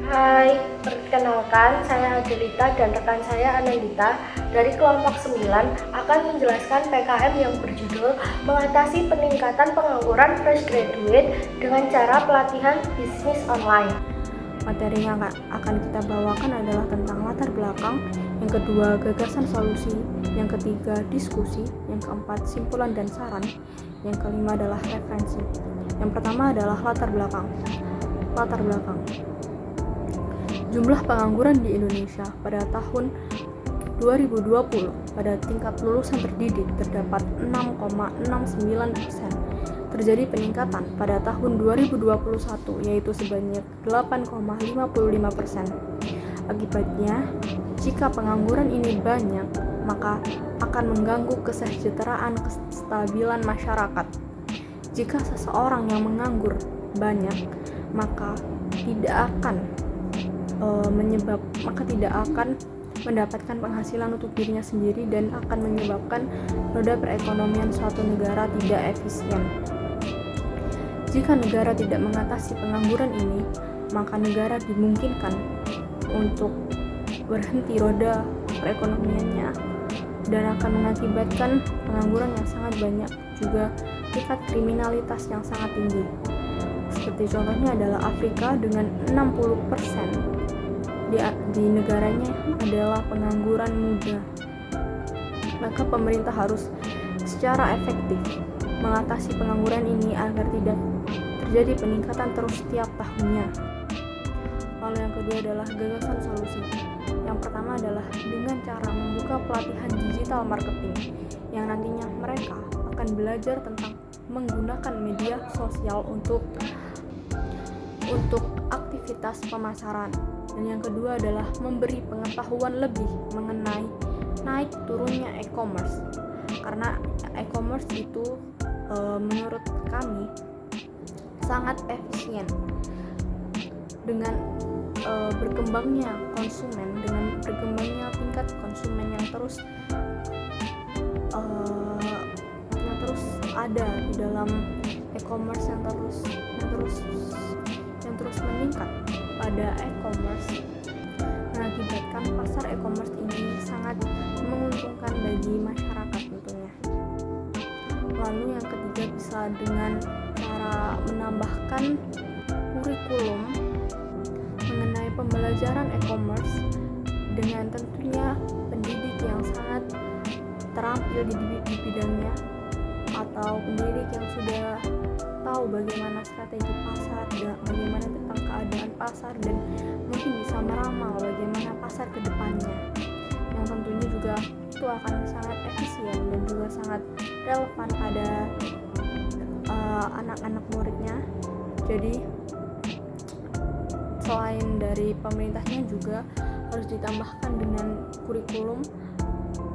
Hai, perkenalkan saya Adelita dan rekan saya Anandita dari kelompok 9 akan menjelaskan PKM yang berjudul Mengatasi Peningkatan Pengangguran Fresh Graduate dengan cara pelatihan bisnis online. Materi yang akan kita bawakan adalah tentang latar belakang, yang kedua gagasan solusi, yang ketiga diskusi, yang keempat simpulan dan saran, yang kelima adalah referensi. Yang pertama adalah latar belakang. Jumlah pengangguran di Indonesia pada tahun 2020 pada tingkat lulusan terdidik terdapat 6,69%. Terjadi peningkatan pada tahun 2021 yaitu sebanyak 8,55%. Akibatnya, jika pengangguran ini banyak, maka akan mengganggu kesejahteraan kestabilan masyarakat. Jika seseorang yang menganggur banyak, maka tidak akan mendapatkan penghasilan untuk dirinya sendiri dan akan menyebabkan roda perekonomian suatu negara tidak efisien. Jika negara tidak mengatasi pengangguran ini, maka negara dimungkinkan untuk berhenti roda perekonomiannya dan akan mengakibatkan pengangguran yang sangat banyak, juga tingkat kriminalitas yang sangat tinggi. Seperti contohnya adalah Afrika dengan 60% di negaranya adalah pengangguran muda. Maka pemerintah harus secara efektif mengatasi pengangguran ini agar tidak terjadi peningkatan terus setiap tahunnya. Lalu yang kedua adalah gagasan solusi. Yang pertama adalah dengan cara membuka pelatihan digital marketing yang nantinya mereka akan belajar tentang menggunakan media sosial untuk aktivitas pemasaran. Dan yang kedua adalah memberi pengetahuan lebih mengenai naik turunnya e-commerce. Karena e-commerce itu menurut kami sangat efisien dengan berkembangnya konsumen, dengan berkembangnya tingkat konsumen yang terus ada di dalam e-commerce yang terus meningkat pada e-commerce, mengakibatkan pasar e-commerce ini sangat menguntungkan bagi masyarakat tentunya. Lalu yang ketiga bisa dengan cara menambahkan kurikulum mengenai pembelajaran e-commerce dengan tentunya pendidik yang sangat terampil di bidangnya atau pendidik yang sudah tahu bagaimana strategi pasar, bagaimana tentang keadaan pasar, dan mungkin bisa meramal bagaimana pasar ke depannya, yang tentunya juga itu akan sangat efisien dan juga sangat relevan pada anak-anak muridnya. Jadi selain dari pemerintahnya juga harus ditambahkan dengan kurikulum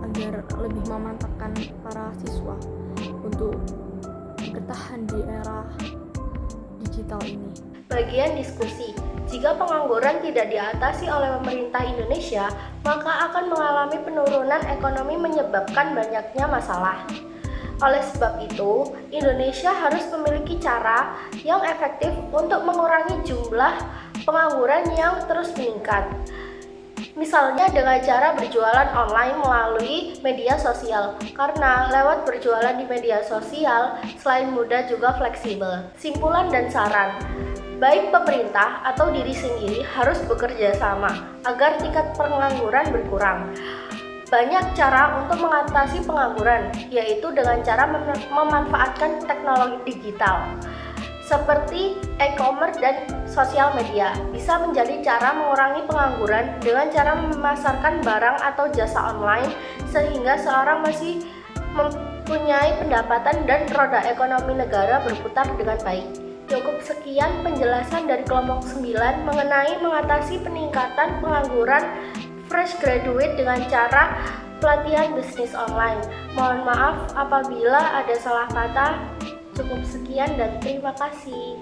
agar lebih memantapkan para siswa untuk bertahan di era digital ini. Bagian diskusi. Jika pengangguran tidak diatasi oleh pemerintah Indonesia, maka akan mengalami penurunan ekonomi menyebabkan banyaknya masalah. Oleh sebab itu, Indonesia harus memiliki cara yang efektif untuk mengurangi jumlah pengangguran yang terus meningkat. Misalnya dengan cara berjualan online melalui media sosial, karena lewat berjualan di media sosial selain mudah juga fleksibel. Simpulan dan saran, baik pemerintah atau diri sendiri harus bekerja sama agar tingkat pengangguran berkurang. Banyak cara untuk mengatasi pengangguran, yaitu dengan cara memanfaatkan teknologi digital seperti e-commerce dan sosial media bisa menjadi cara mengurangi pengangguran dengan cara memasarkan barang atau jasa online sehingga seorang masih mempunyai pendapatan dan roda ekonomi negara berputar dengan baik. Cukup sekian penjelasan dari kelompok 9 mengenai mengatasi peningkatan pengangguran fresh graduate dengan cara pelatihan bisnis online. Mohon maaf apabila ada salah kata. Cukup sekian dan terima kasih.